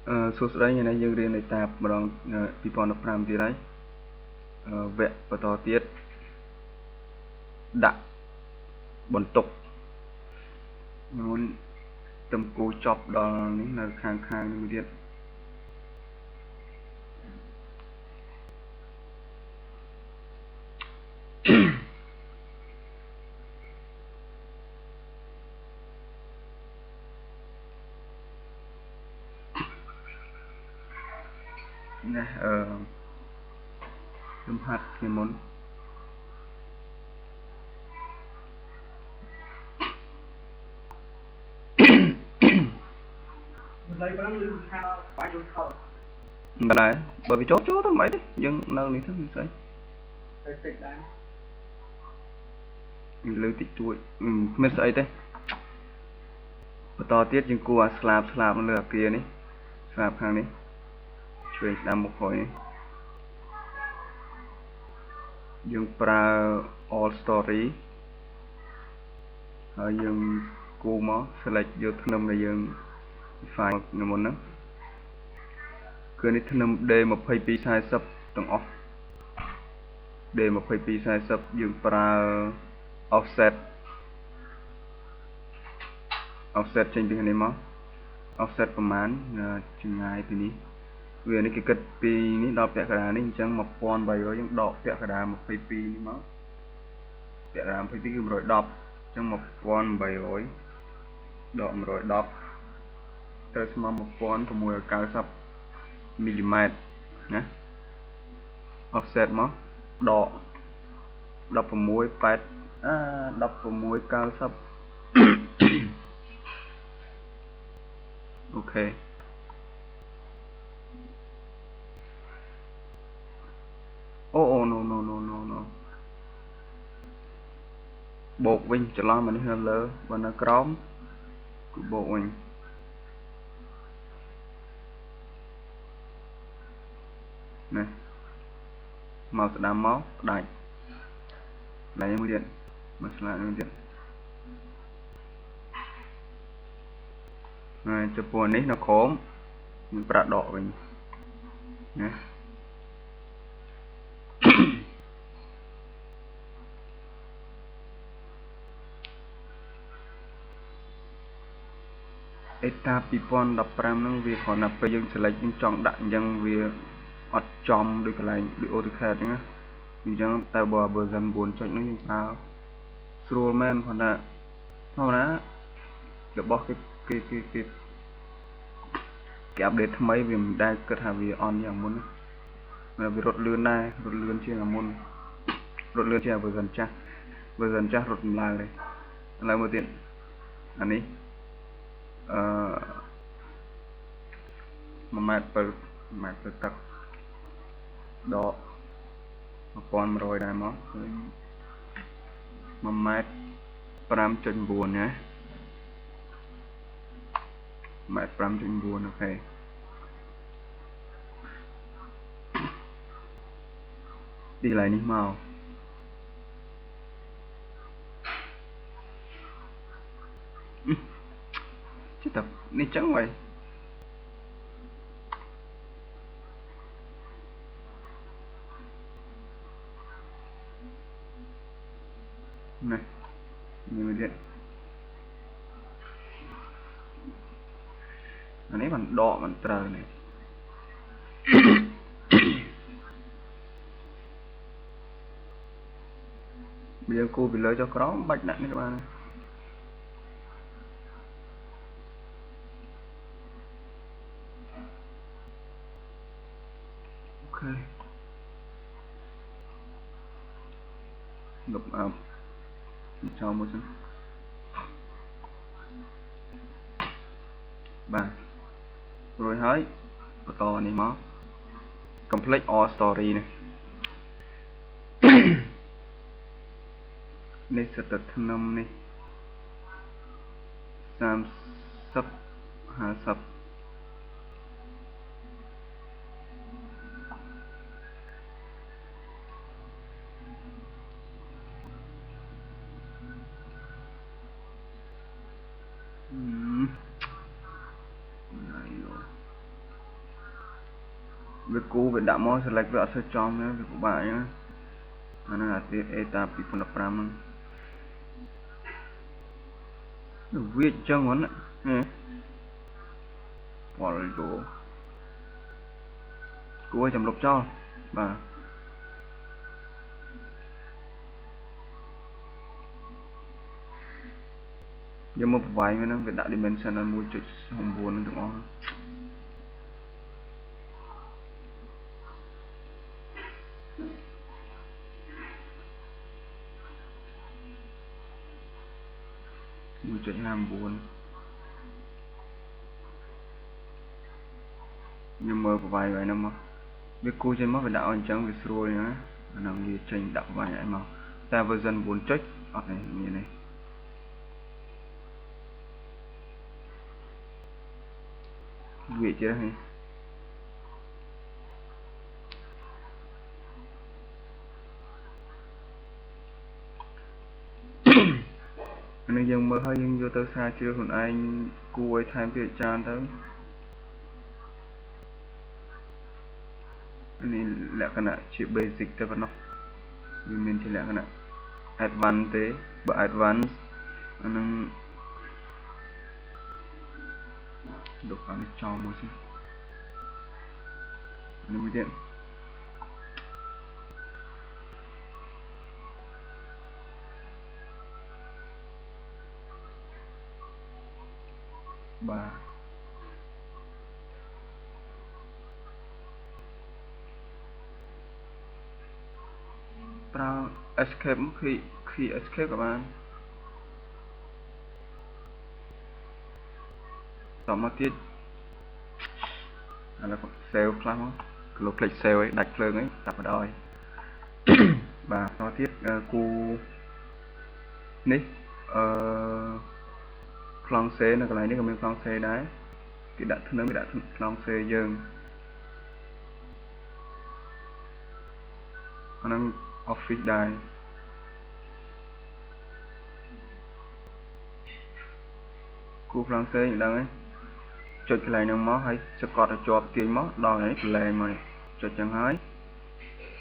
សួស្តីថ្ងៃនេះយើងរៀននៅតាបម្ដង2015ទៀតហើយវគ្គបន្តទៀតដាក់បន្ទុកមុនទំគូចប់ដល់នេះនៅខាងនេះមួយទៀតណាលំហាត់គ្នាមុនមិនដែរបើវាចូលទៅមិនទេយើងនៅនេះទៅមិនស្អីតិចដែរលើតិចតួចគ្មានស្អីទេបន្តទៀតយើងគួរឲ្យស្លាប់នៅលើអាគារនេះស្លាប់ខាងនេះឆ្វេងស្ដាំមុខក្រោយនេះយើងប្រើ all story ហើយយើងគូមក select យកធ្នឹមដែលយើង file នៅមុនហ្នឹងគឺនេះធ្នឹម D2240 ទាំងអស់ D2240 យើងប្រើ offset ចេញពីនេះមក offset ប្រមាណចម្ងាយពីនេះវានេះគេគិតពីនេះដល់ពាក់កណ្ដាលនេះអញ្ចឹង 1300 យើងដកពាក់កណ្ដាល22នេះមកពាក់កណ្ដាល22គឺ110អញ្ចឹង 1800 ដក110ត្រូវស្មើ1690 មីលីម៉ែត្រណា offset មកដក1690 អូខេអូ no បូកវិញច្រឡំនេះនៅលើបើនៅក្រោមគឺបូកវិញណាមកស្ដាំមកផ្ដាច់lạiមួយទៀតមកស្លាកមួយទៀតហើយចំពោះនេះនៅក្រោមmìnhប្រាក់ដកវិញណាអេតា2015ហ្នឹងវាគ្រាន់តែពេលយើង select យើងចង់ដាក់អញ្ចឹងវាអត់ចំដូចកន្លែងដូច AutoCAD អញ្ចឹងណាអញ្ចឹងតែបើ version 9.1 យើងប្រើស្រួលមែនគ្រាន់តែធម្មតារបស់គេ update ថ្មីវាមិនដែលគិតថាវាអន់យ៉ាងមុនណាវារត់លឿនដែររត់លឿនជាងអាមុនរត់លឿនជាង version ចាស់រត់ឡើងទេឥឡូវមើលទៀតអានេះ1ម៉ែត្រទៅទឹកដក 1100 ដែរមក1ម៉ែត្រ 5.9 ណា1ម៉ែត្រ 5.9 អូខេពីកន្លែងនេះមកជិះតែនេះចឹងហើយនេះមួយទៀតអានេះมันដកมันត្រូវនេះវាគូពីលើចុះក្រោមបាច់ដាក់នេះក៏បានអូខេលុបអើចោលមួយសិនបាទរួចហើយបន្តនេះមក complete all story នេះនេះសិតតែធ្នឹមនេះ30 50 việc cũ việc đã mò select việc search trong nhé việc của bạn nhé anh là tiết eta pi pun pram việc chân ngón nè bỏ chỗ cũ chấm lục cho và nhưng mà vài cái nó việc đã dimension là mua chữ hồng buồn được không mua chữ hàm buồn nhưng mà vài vậy nó mà việc cũ trên mắt phải đạo anh chẳng việc rồi nữa nào như trình đạo vài vậy mà ta version 4 check này như này việc chứ hay anh dân mơ hơi nhưng vô tới xa chưa còn anh cú ấy tham việc tràn tới ini lek kena chip basic te pernah mình thì lek kena advance te ba advance anang được anh cho một xí anh mới điện ba pra escape khi escape các bạnต่อมาទៀតlà sale ខ្លះមកគ្លុប click sale ấy ដាច់ភ្លើងấy ចាប់បណ្ដោយ បាទតទៀតគូនេះប្លង់សេនៅកន្លែងនេះក៏មានប្លង់សេដែរគេដាក់ធ្នឹមគេដាក់ប្លង់សេយើងអាហ្នឹង office ដែរគូប្លង់សេយើងដឹងហើយចុចកន្លែងហ្នឹងមកហើយសកត់ឲ្យជាប់ទាញមកដល់នេះកន្លែងមកចុចចឹងហើយ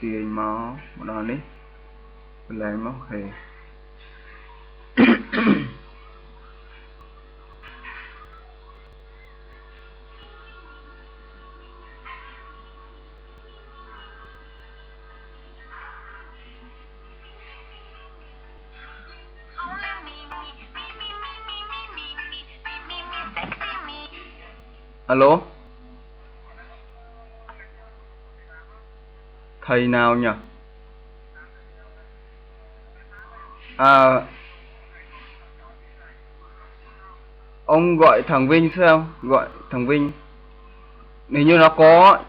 ទាញមកដល់នេះកន្លែងមកអូខេalo thầy nào nhỉ ông gọi thằng Vinh sao gọi thằng Vinh hình như nó có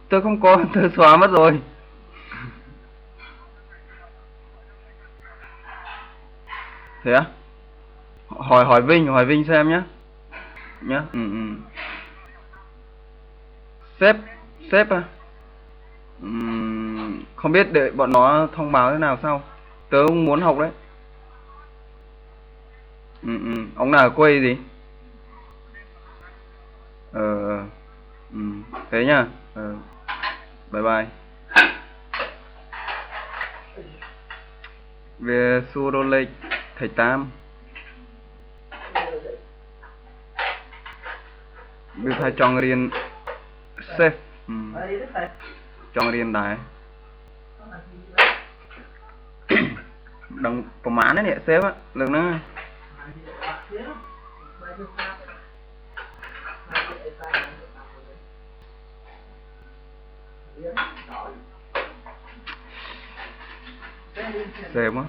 tớ không có tớ xóa mất rồi thế á hỏi Vinh xem nhá sếp à không biết để bọn nó thông báo thế nào sau tớ muốn học đấy ông nào quê gì thế nhá bye bye về Suro Lake thầy Tam việc thầy chọn riêng sếp chọn riêng đấy đồngประมาณนั้นเนี่ยเซฟอะเรื่องนั้นเซฟมั้ง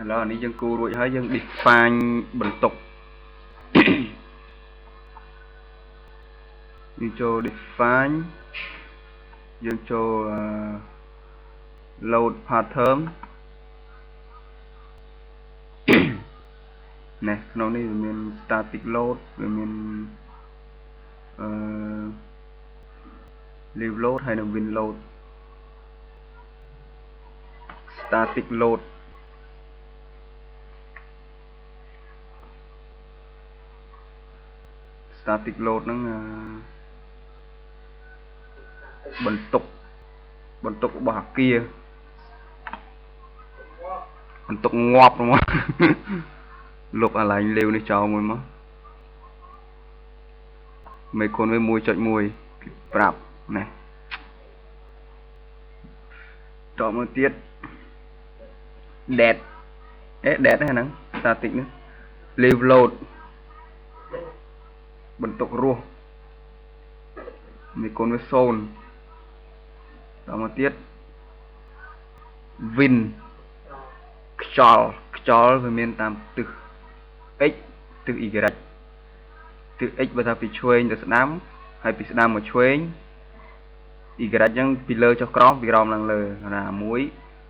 แล้วอันนี้ยังกูรู้ให้ยังดิฟานบรรทุกยังโจ define ยังโจ load pattern เนี่ยน้องนี่เป็น static load เป็นlive load hay là win load static load static load ហ្នឹងបន្ទុករបស់អាគារបន្ទុកងាប់ហ្មងលុបអាឡែងលាវនេះចោលមួយមកមេគុណវា 1.1 ប្រាប់ណែតមកទៀត dead ហ្នឹង static នេះ leave load បន្ទុករស់មេគុណវា 0 តមកទៀត wind ខ្យល់វាមានតាមទិស x ទិស y ទិស x បើថាពីឆ្វេងទៅស្ដាំហើយពីស្ដាំមកឆ្វេង y អញ្ចឹងពីលើចុះក្រោមពីក្រោមឡើងលើណាមួយ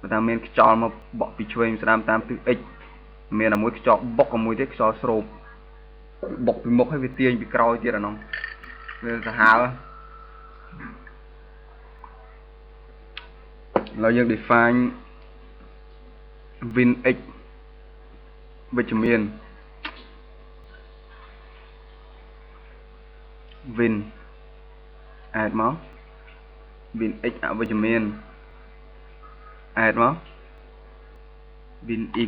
បើថាមានខ្យល់មកបក់ពីឆ្វេងស្ដាំតាមទិស x មានតែមួយខ្យល់បុកមួយទៀតខ្យល់ស្រូបបុកពីមុខហើយវាទាញពីក្រោយទៀតអានោះវាសាហាវឥឡូវយើង define wind x វិជ្ជមាន wind add មក wind x អវិជ្ជមាន add មក wind y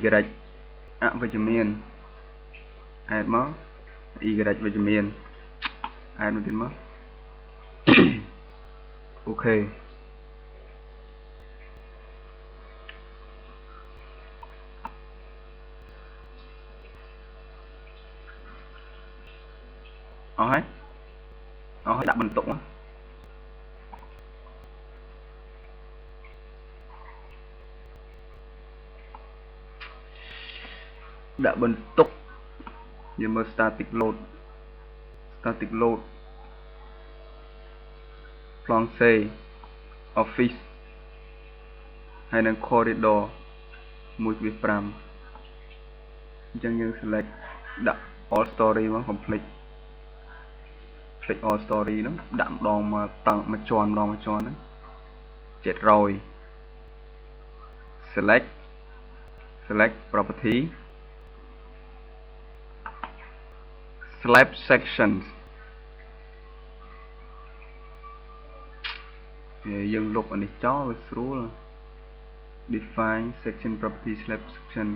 អវិជ្ជមាន add មក y វិជ្ជមាន add មកទៀតមកអូខេអស់ហើយដាក់បន្ទុកមកដាក់បន្ទុកយើងមើល static load planche office ហើយនឹង corridor 1.5 អញ្ចឹងយើង select ដាក់ all story មក complete all story នោះដាក់ម្ដងមកតង់មួយជាន់ហ្នឹង700 select property slab sections យើងលុបអានេះចោលវាស្រួល define section property slab section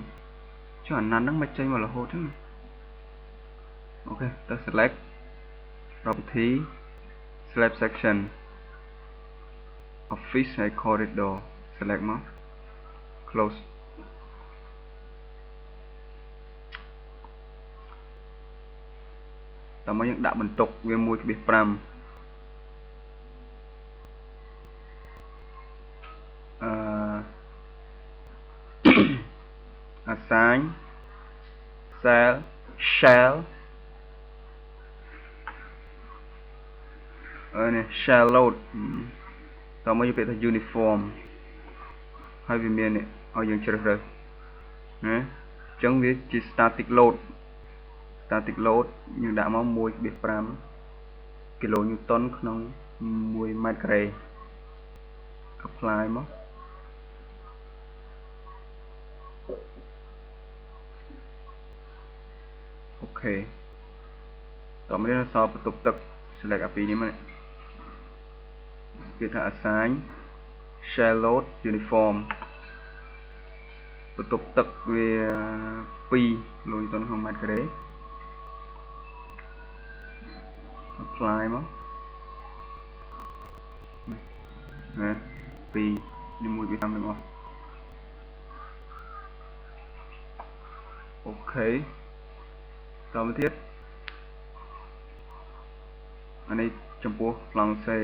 ចុះអាណាត់ហ្នឹងមកចេញមករហូតហ្នឹងអូខេទៅ select property slab section office ហើយ corridor select មក close តើមកយើងដាក់បន្ទុកវា 1.5 assign shall នេះ shall load តើមកយើងពាក្យថា uniform ហើយវាមាននេះឲ្យយើងជ្រើសរើសណាអញ្ចឹងវាជា static load យើងដាក់មក 1.5 គីឡូញូតុនក្នុង 1 ម៉ែត្រការ៉េ apply មកអូខេតោះមកនេះសល់បន្ទប់ទឹក select អាពីរនេះមកគេថា assign shall load uniform បន្ទប់ទឹកវា2គីឡូញូតុនក្នុងម៉ែត្រការ៉េ apply មកណា2នេះ1វាតាមទាំងអស់អូខេតទៅទៀតអានេះចំពោះ planche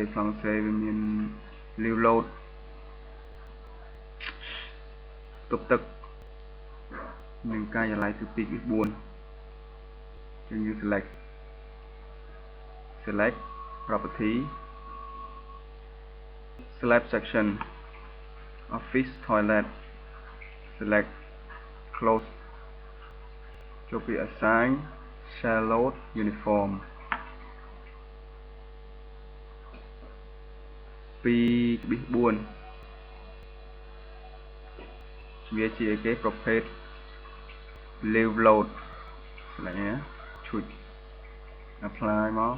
វាមាន leave load ទប់ទឹកនឹងកាយអាឡ័យទី2 4យើង select property slab section office toilet select close ចូលពី assign shall load uniform 2.4 វាជាគេ ប្រភេទ leave load select ណាជួយ apply មក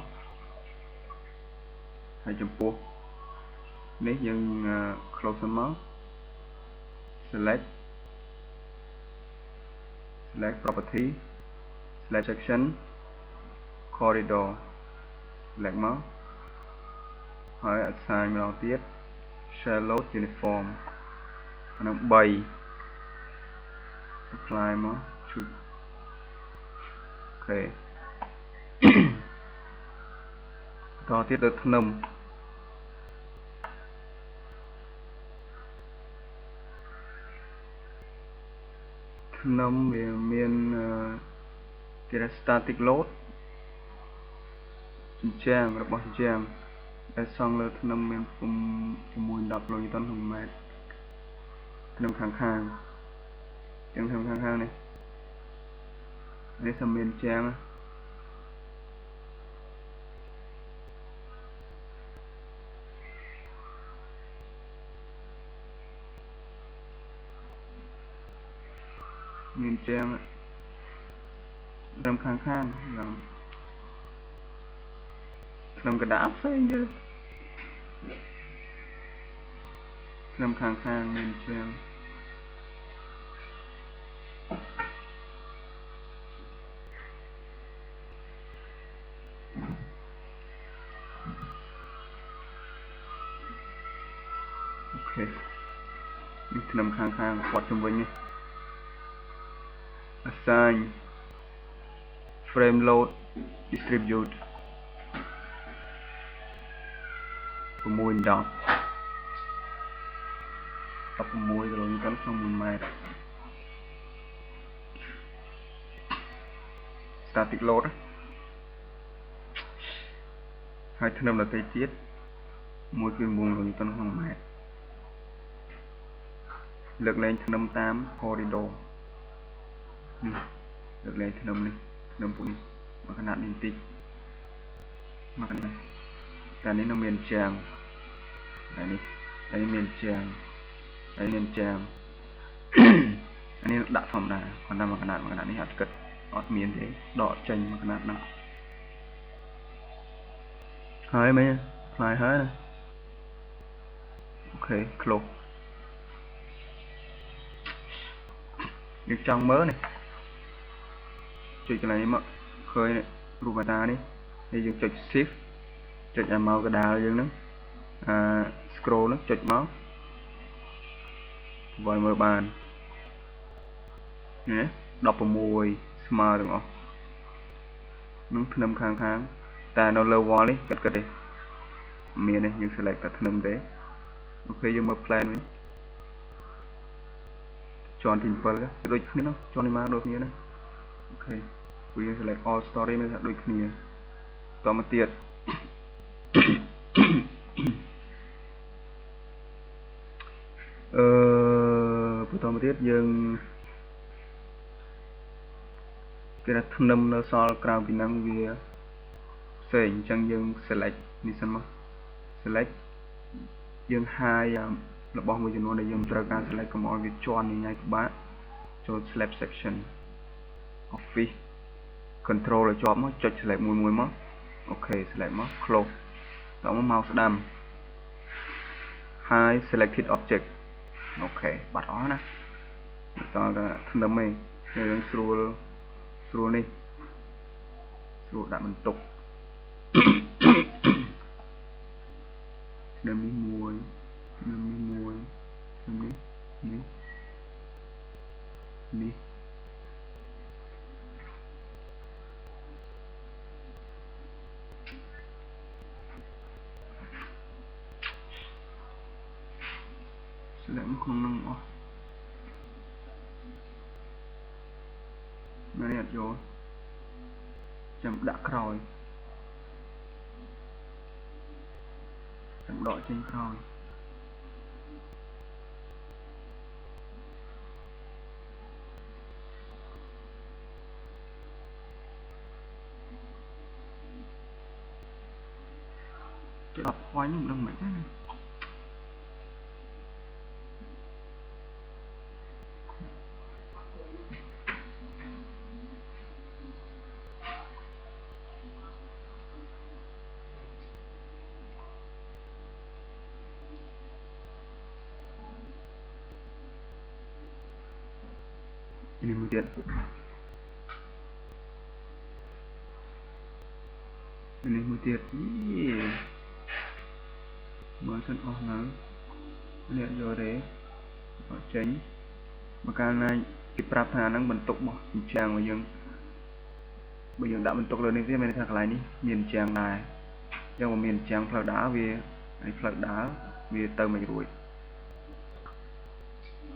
ហើយចំពោះនេះយើង close មក select property select section corridor select មកហើយ assign ម្ដងទៀត shell load uniform អានឹង3 apply មក choose អូខេតទៀតលើធ្នឹមវាមានគេថា static load ជញ្ជាំងរបស់ជញ្ជាំងដែលសង់លើធ្នឹមមាន6-10 kN ក្នុងម៉ែត្រធ្នឹមខាងចឹងធ្នឹមខាងនេះសមានជាងមានជាងធ្នឹមខាងយ៉ាងធ្នឹមកដាផ្សេងទៀតធ្នឹមខាងមានជាងអូខេនេះធ្នឹមខាងគាត់ជំវិញនេះ assign frame load distribute 6-10 16 kN ក្នុង1 ម៉ែត្រ static load ហើយធ្នឹមដទៃទៀត 1.9 kN ក្នុងម៉ែត្រលើកលែងធ្នឹមតាម corridor នេះលើកលែងធ្នឹមនេះធ្នឹមពួកនេះមកຂະຫນາດនេះបន្តិចមកខាងនេះតែនេះនៅមានជាងតែនេះមានជាងអានេះដាក់ធម្មតាគាត់ថាមកຂະຫນາດនេះអត់គិតអត់មានទេដកចេញមកຂະຫນາດហ្នឹងហើយមែនផ្លាយហើយអូខេ close យើងចង់មើលនេះចុចកន្លែងនេះមកឃើញរូបតានេះហើយយើងចុច shift ចុចឲ្យមកកដាលយើងហ្នឹងscroll ហ្នឹងចុចមកបើមើលបាននេះ16ស្មើទាំងអស់នឹងធ្នឹមខាងតែនៅលើ wall នេះគិតទេមាននេះយើង select តែធ្នឹមទេអូខេយើងមើល plan វិញជាន់ទី7ដូចគ្នានោះជាន់នេះមកដូចគ្នាណាអូខេពួកយើង select all story មានថាដូចគ្នាតមកទៀតបន្តមកទៀតយើងគេថាធ្នឹមនៅសល់ក្រៅពីហ្នឹងវាផ្សេងអញ្ចឹងយើង select នេះសិនមក select យើង hide របស់មួយចំនួនដែលយើងត្រូវការ select កុំឲ្យវាជាន់ញ៉ៃពិបាកចូល select section office control ឲ្យជាប់មកចុច select មួយមកអូខេ select មក close តមក mouse ស្ដាំ hide selected object អូខេបាត់អស់ណាតតែធ្នឹមឯងយើងស្រួលនេះស្រួលដាក់បន្ទុកធ្នឹមនេះមួយធ្នឹមនេះមួយធ្នឹមនេះស្លែកក្នុងនឹងអស់នេះអត់យកចាំដាក់ក្រោយចាំដកចេញក្រោយគេអត់ខ្វាញ់មិនដឹងមិនទេ នេះមួយទៀតនេះមួយទៀតមើលសិនអស់នៅនេះយកទេអត់ចេញមកកាលណាគេប្រាប់ថាហ្នឹងបន្ទុករបស់អញ្ចឹងបើយើងដាក់បន្ទុកលើនេះទៀតមានថាកន្លែងនេះមានអញ្ចឹងដែរអញ្ចឹងបើមានអញ្ចឹងផ្លូវដើរវាហើយផ្លូវដើរវាទៅមិនរួច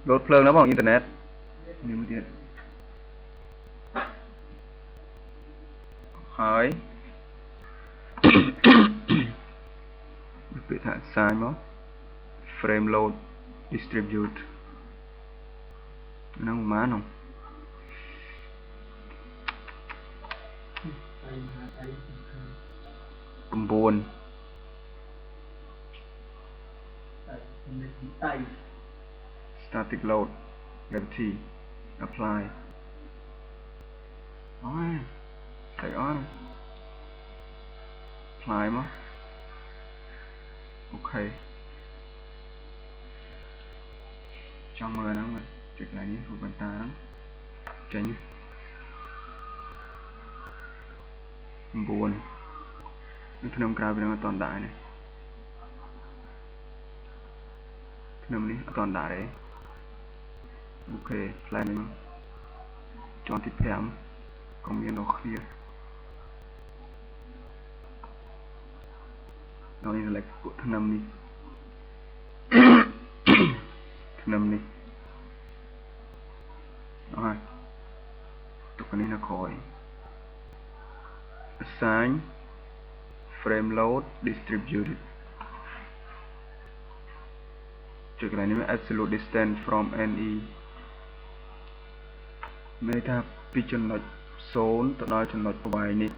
លោតភ្លើងណាបងអ៊ីនធឺណិតនេះមួយទៀតហើយពាក្យថា assign មក frame load distribute ហ្នឹងប្រហែលហ្នឹង9 static load gravity apply អូយតែអត់ apply មកអូខេចង់មើលហ្នឹងចុចកន្លែងនេះរូបបន្តាហ្នឹងចេញ9នៅក្នុងក្រៅវានឹងអត់តន់ដាក់នេះក្នុងនេះអត់តន់ដាក់ទេអូខេផ្លែនេះជាន់ទី5ក៏មានដល់គ្នាដល់នេះលេខពួកថ្នាំនេះថ្នាំនេះអស់ហើយទុកនេះនៅក្រោយ assign frame load distributed ចុចកន្លែងនេះ absolute distance from NE មានថាពីចំណុច0ទៅដល់ចំណុចប្រវែងនេះ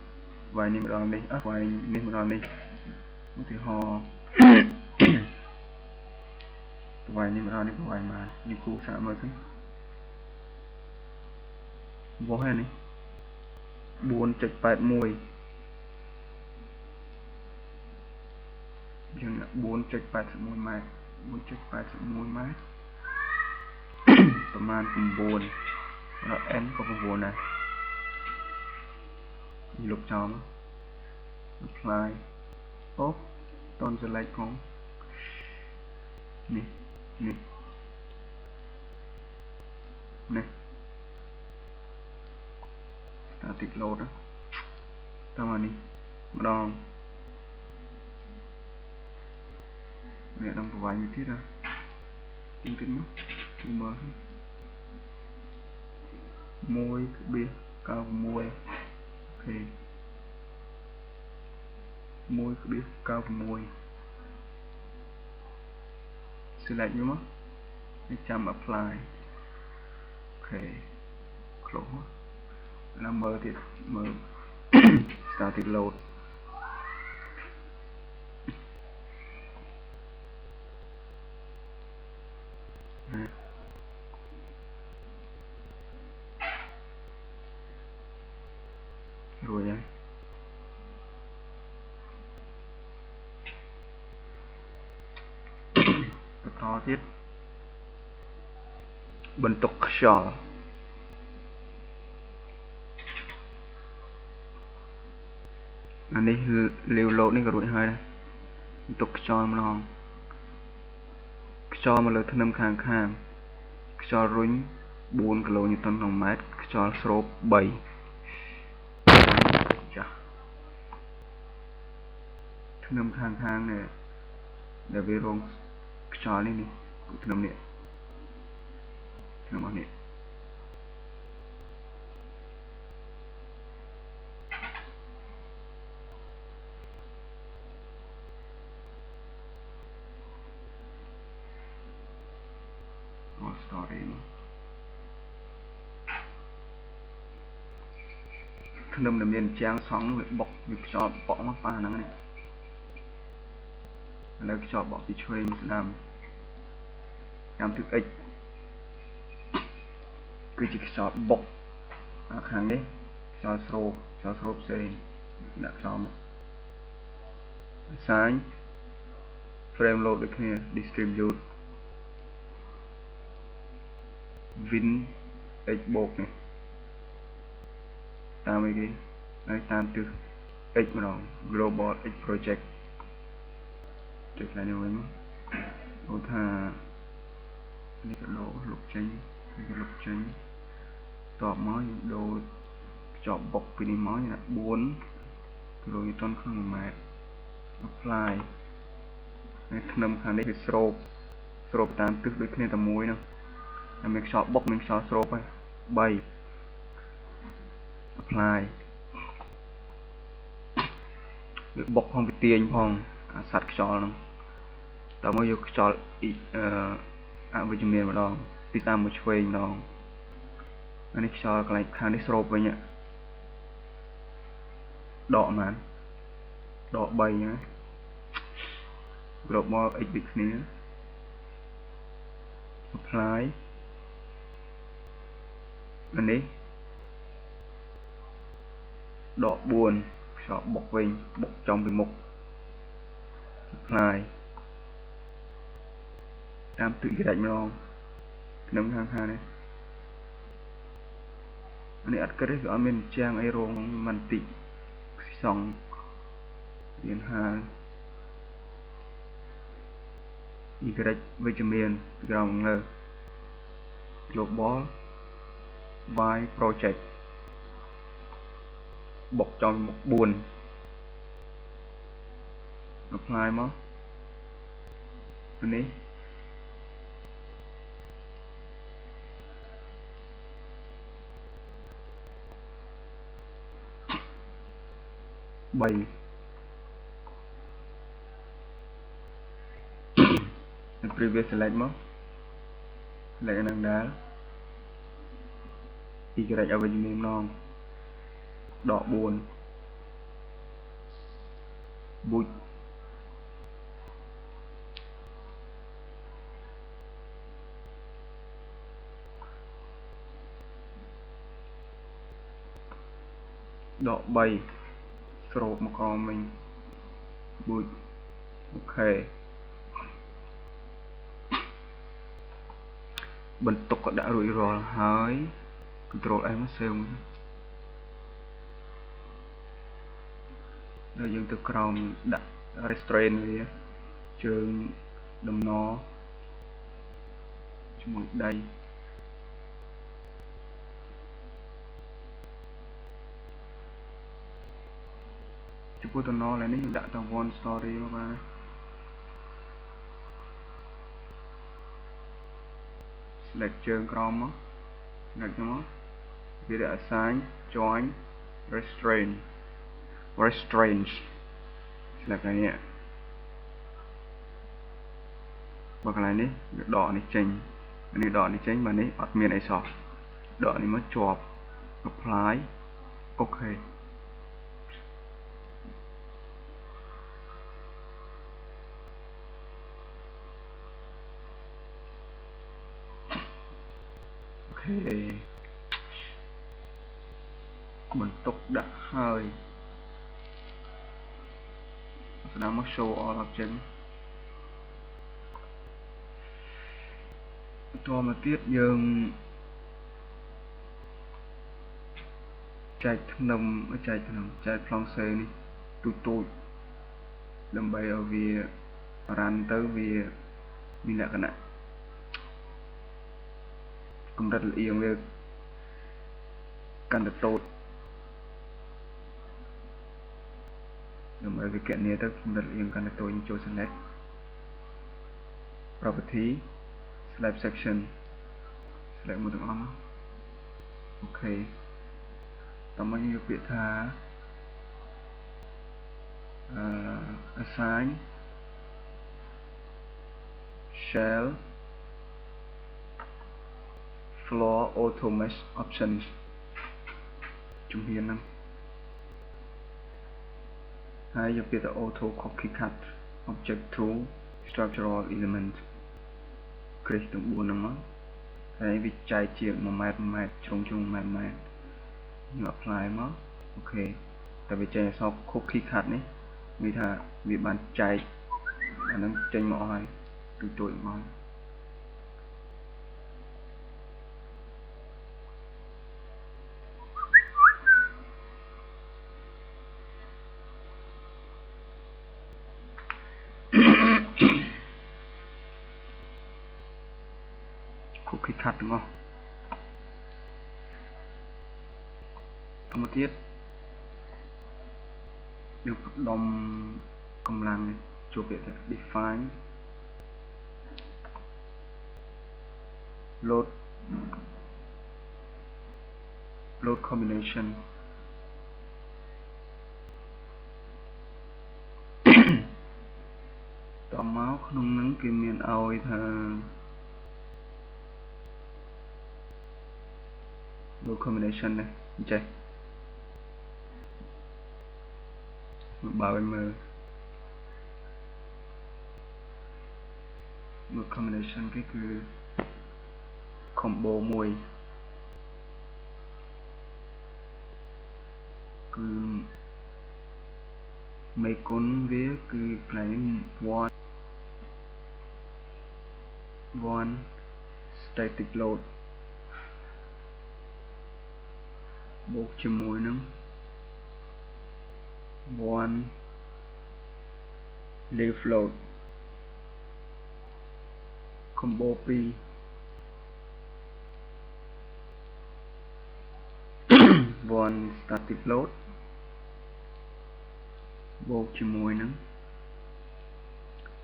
ប្រវែងនេះម្ដងនេះប្រវែងនេះម្ដងនេះឧទាហរណ៍ប្រវែងនេះម្ដងនេះប្រវែងបាននេះគូសាកមើលសិនវោះហើយនេះ 4.81 យើង 4.81 ម៉ែត្រ 4.81 ម៉ែត្រប្រមាណ 9 n ក៏ 9 ដែរនេះលុបចោលមក apply អូតន select ផងនេះ static load តាមនេះម្ដងវាដល់ប្រវែងនេះទៀតទៀតមកគឺមើល 1.96 អូខេ 1.96 select វាមកហើយចាំ apply អូខេ close แล้วមើលទៀតមើល static load រួចហើយបន្តទៀតបន្ទុកខ្យល់អានេះលាវលោតនេះក៏រួចហើយដែរបន្ទុកខ្យល់ម្ដងខ្យល់មកលើធ្នឹមខាងខ្យល់រុញ4គីឡូញូតុនក្នុងម៉ែត្រខ្យល់ស្រូប3ចាស់ធ្នឹមខាងនេះដែលវារងខ្យល់នេះធ្នឹមនេះធ្នឹមអស់នេះstory ខ្ញុំដែលមានជាងសងវាបុកវាខ្យល់បក់មកប៉ាហ្នឹងនេះឥឡូវខ្យល់បក់ពីឆ្វេងស្ដាំតាមទឹក x គឺជាខ្យល់បុកខាងនេះខ្យល់ស្រូបផ្សេងដាក់ខ្យល់មក assign frame load ដូចគ្នា distribute win x បូកនេះតាមអីគេហើយតាមទិស x ម្ដង global x project ចុចខ្លាំងនេះវិញឧទាហរណ៍នេះក៏លុបចេញនេះក៏លុបចេញតបមកដូរខ្ចប់បុកពីនេះមក4 គីឡូញូតុនក្នុង1ម៉ែត្រ apply ហើយធ្នឹមខាងនេះគឺស្រូបតាមទិសដូចគ្នាតែមួយហ្នឹងហើយមានខ្យល់បុកមានខ្យល់ស្រូបហើយ3 apply វាបុកផងវាទាញផងអាសัตว์ខ្យល់ហ្នឹងតើមកយកខ្យល់អវិជ្ជមានម្ដងទីតាមមួយឆ្វេងម្ដងអានេះខ្យល់កន្លែងខាងនេះស្រូបវិញដកបានដក3ហ្នឹង global x ដូចគ្នា apply អានេះដក4ខ្យល់បុកវិញបុកចំពីមុខ apply តាមទិស y ម្ដងក្នុងខាងនេះអានេះអត់គិតទេគឺអត់មានជាងអីរងមិនតិចសងរៀនហាល y វិជ្ជមានក្រោមលើ global y project បុកចំមុខ4 apply មកនេះ3 previous select មក select នឹងដែរ y អវិជ្ជមានម្ដងដក4 boost ដក3ស្រូបមកកមិញ boost អូខេបន្ទុកក៏ដាក់រួចរាល់ហើយ control S មក save ដល់យើងទៅក្រោមដាក់ restraint វាជើងដំណជាមួយដៃចំពោះដំណឡើយនេះយើងដាក់ទៅ one story មកបាទ select ជើងក្រោមមក select មកវាដាក់ assign join restraint select នេះបើកន្លែងនេះវាដកនេះចេញនេះដកនេះចេញបើនេះអត់មានអីសោះដកនេះមកជាប់ apply អូខេបន្ទុកដាក់ហើយស្ដាប់មក show all object បន្តមកទៀតយើងចែកធ្នឹមចែកប្លង់សេនេះទូចដើម្បីឲ្យវារ៉ាន់ទៅវាមានលក្ខណៈកម្រិតលម្អៀងវាកាន់តែតូចដើម្បីវាកណនីទៅកម្រិតលម្អៀងកាន់តែតូចចូល select property select section select មួយទាំងអស់មកអូខេតោះមកយើងយកពាក្យថាassign shell floor auto mesh options ជំហានហ្នឹងហើយយកពាក្យថា auto cookie cut object to structural element គ្រីសទាំង4ហ្នឹងមកហើយវាចែកជា1ម៉ែត្រជ្រុង1ម៉ែត្រយើង apply មកអូខេតែវាចេញអក្សរ cookie cut នេះមានថាវាបានចែកអាហ្នឹងចេញមកអស់ហើយទូចមក คลิกคัดទាំងអស់មួយទៀតយើងដុំកម្លាំងជួបពាក្យថា define load combination តមកក្នុងហ្នឹងគេមានឲ្យថា load combination នេះអញ្ចេះបើឲ្យមើល load combination គេគឺ combo មួយគឺមេគុណវាគឺកន្លែង one static load បូកជាមួយនឹង one live load combo 2 one static load បូកជាមួយនឹង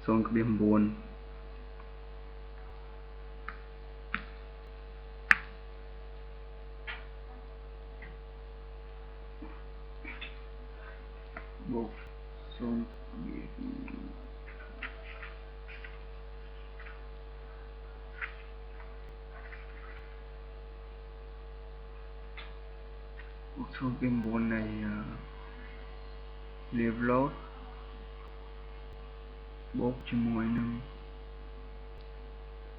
0.9 បូក 0.9 នៃ live load បូកជាមួយនឹង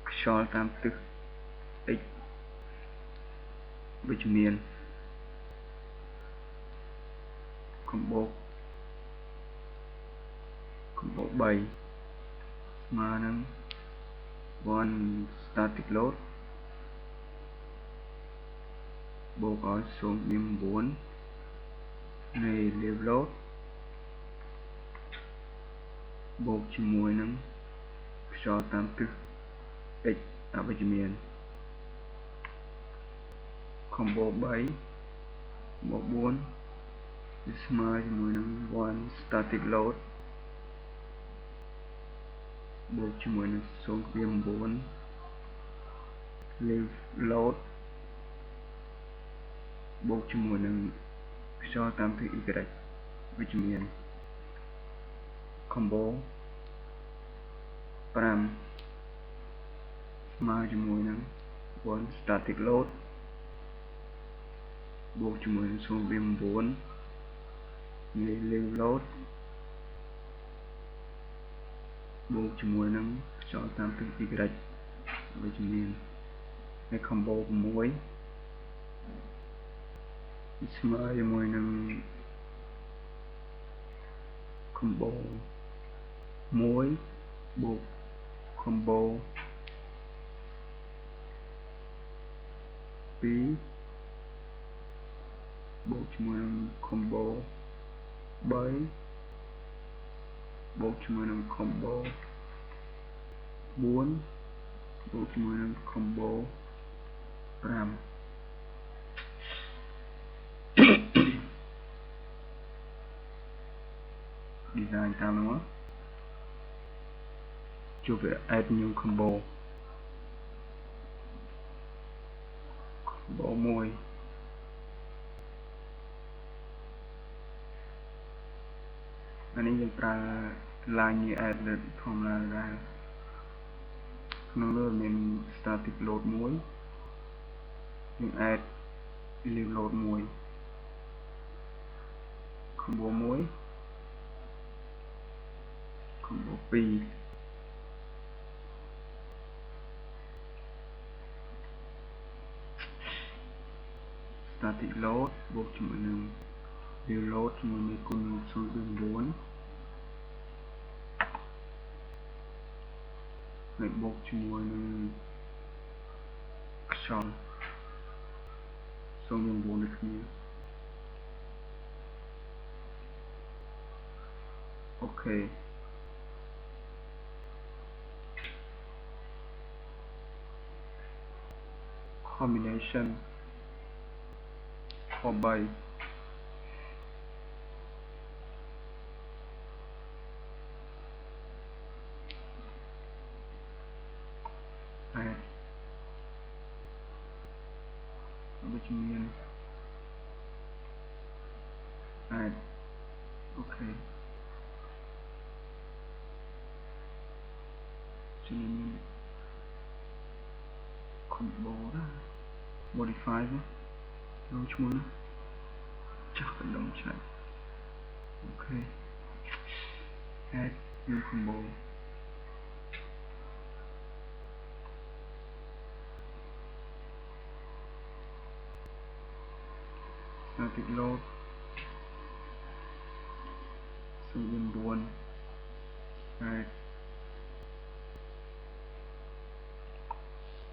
ខ្យល់តាមទិស x វិជ្ជមាន combo 3 ស្មើនឹង one static load បូកឲ្យ 0.9 នៃ live load បូកជាមួយនឹងខ្យល់តាមទិស x អវិជ្ជមាន combo 3 បូក 4 វាស្មើជាមួយនឹង one static load បូកជាមួយនឹង 0.9 live load បូកជាមួយនឹងខ្យល់តាមទិស y វិជ្ជមាន combo 5 ស្មើជាមួយនឹង one static load បូកជាមួយនឹង 0.9 នៃ live load បូកជាមួយនឹងខ្យល់តាមទិស y វិជ្ជមានហើយ combo 6 ស្មើជាមួយនឹង combo 1 បូក combo 2 បូកជាមួយនឹង combo 3 បូកជាមួយនឹង combo 4 បូកជាមួយនឹង combo 5 design តាមនោះជួបវា add new combo 1 អានេះយើងប្រើ line new add លើធម្មតាដែរក្នុងនោះមាន static load 1 យើង add live load 1 combo 1 combo 2 static load បូកជាមួយនឹង live load ជាមួយមេគុណ 0.9 ហើយបូកជាមួយនឹងខ្យល់ 0.9 ដូចគ្នាអូខេ combination for by add which mean add okay cho nên combo đó modify đó đâu chứ muốn chắc phải đồng chạy ok add new combo static load sử dụng buồn add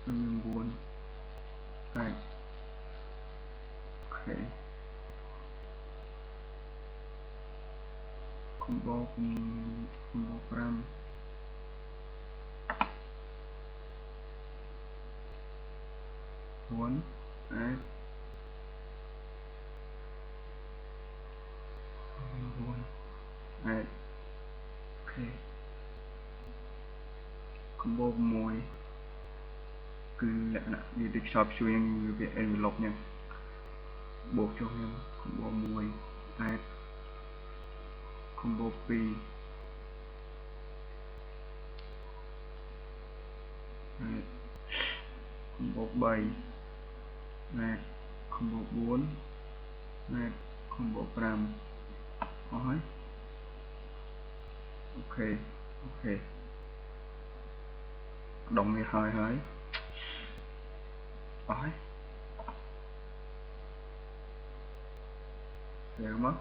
sử dụng buồn add ok combo combo gram one add one add ok combo mùi cứ lẽ nè đi được shop chuyên về envelope nha buộc cho em combo mùi add combo p add combo 3 add combo 4 add combo 5 rồi ok ok đồng như hơi hơi rồi đều mất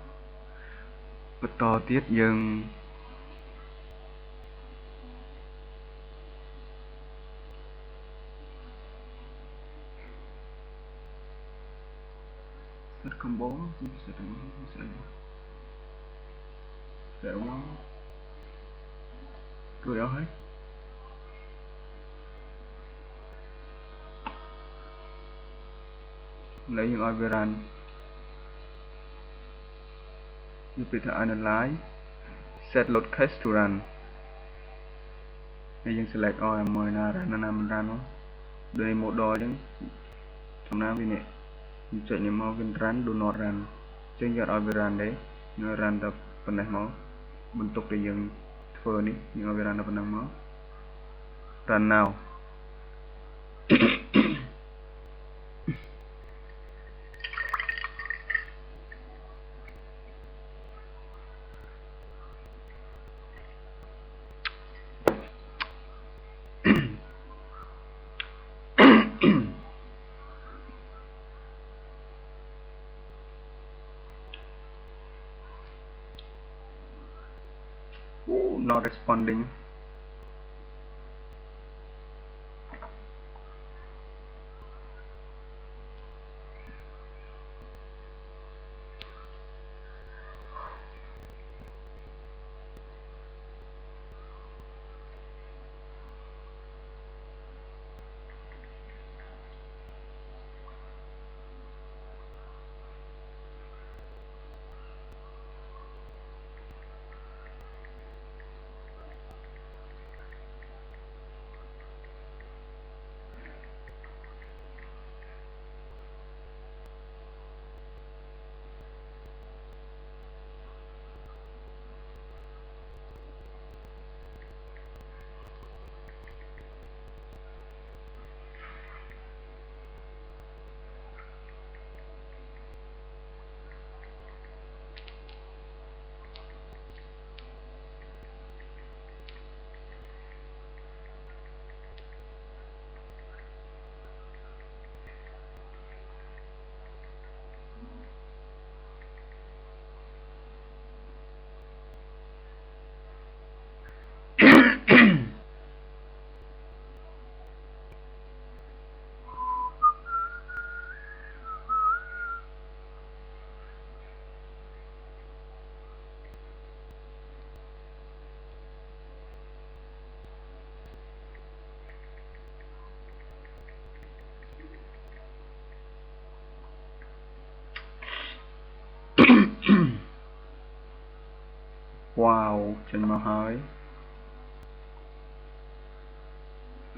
បន្តទៀតយើងset combo set đều mất cứ đó hết lấy những overrun như bị thợ analyze set load cache to run hayយើង select all មួយណារនណាមិន run មកដោយម៉ូដចឹងចំណាំវានេះចុចនេះមកវា run do not run ចឹងយកឲ្យវា run ទេនៅ run ទៅប៉ុណ្ណេះមកបន្ទុកដែលយើងធ្វើនេះយើងឲ្យវា run ទៅប៉ុណ្ណឹងមក run now not responding wow ចេញមកហើយ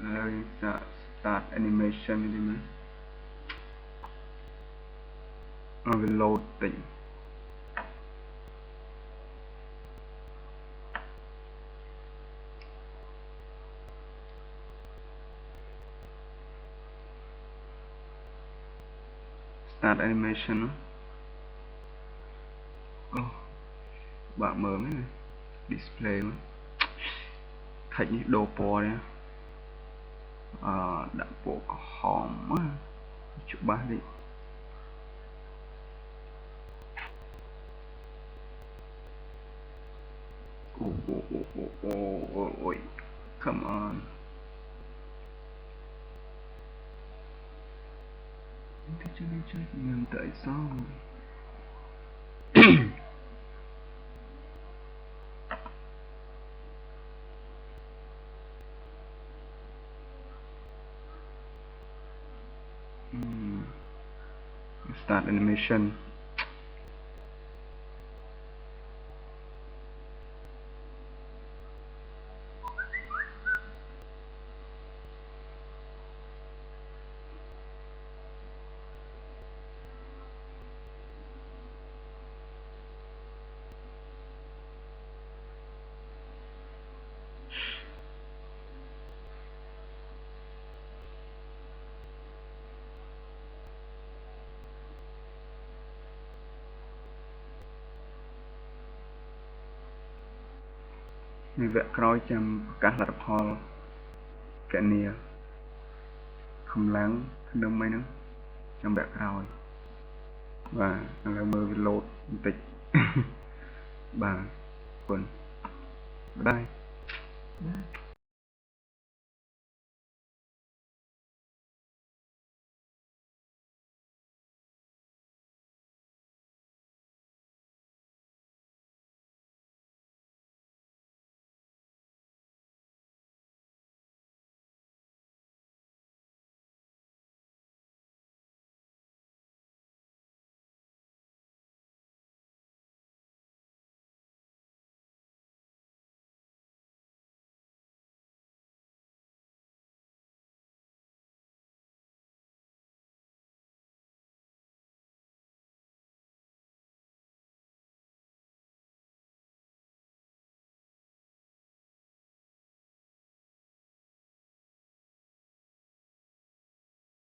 ហើយ start animation នេះមើលវា load តិចstart animation អូបាក់មើលមែន display មើលថិចនេះដូរពណ៌នេះដាក់ពណ៌ក្រហមច្បាស់តិចអូយ come on ទៅជួយខ្ញុំទៅអីសងstart animation នៅវគ្គក្រោយចាំប្រកាសលទ្ធផលកញ្ញាកម្លាំងក្នុងអីហ្នឹងចាំវគ្គក្រោយបាទឥឡូវមើលវា load បន្តិចបាទអរគុណបាយ